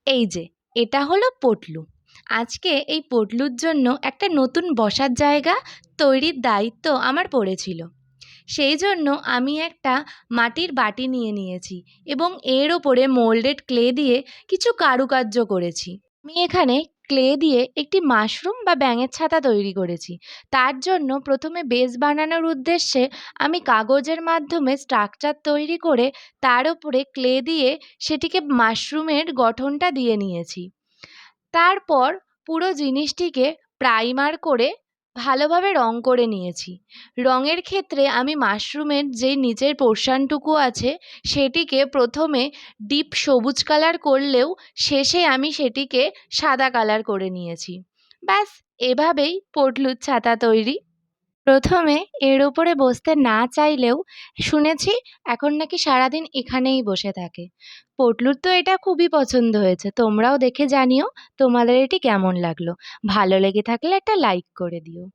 এই যে, এটা হলো পটলু। আজকে এই পটলুর জন্য একটা নতুন বসার জায়গা তৈরির দায়িত্ব আমার পড়েছিল। সেই জন্য আমি একটা মাটির বাটি নিয়ে নিয়েছি এবং এর ওপরে মোল্ডেড ক্লে দিয়ে কিছু কারুকার্য করেছি। আমি এখানে ক্লে দিয়ে একটি মাশরুম বা ব্যাঙের ছাতা তৈরি করেছি। তার জন্য প্রথমে বেস বানানোর উদ্দেশ্যে আমি কাগজের মাধ্যমে স্ট্রাকচার তৈরি করে তার ওপরে ক্লে দিয়ে সেটিকে মাশরুমের গঠনটা দিয়ে নিয়েছি। তারপর পুরো জিনিসটিকে প্রাইমার করে ভালোভাবে রং করে নিয়েছি। রঙের ক্ষেত্রে আমি মাশরুমের যে নিচের পোর্শনটুকু আছে সেটিকে প্রথমে ডিপ সবুজ কালার করলেও শেষে আমি সেটিকে সাদা কালার করে নিয়েছি। ব্যাস, এভাবেই পটলুর ছাতা তৈরি। প্রথমে এর ওপরে বসতে না চাইলেও শুনেছি এখন নাকি সারাদিন এখানেই বসে থাকে। পটলুর তো এটা খুবই পছন্দ হয়েছে। তোমরাও দেখে জানিও তোমাদের এটি কেমন লাগলো। ভালো লেগে থাকলে একটা লাইক করে দিও।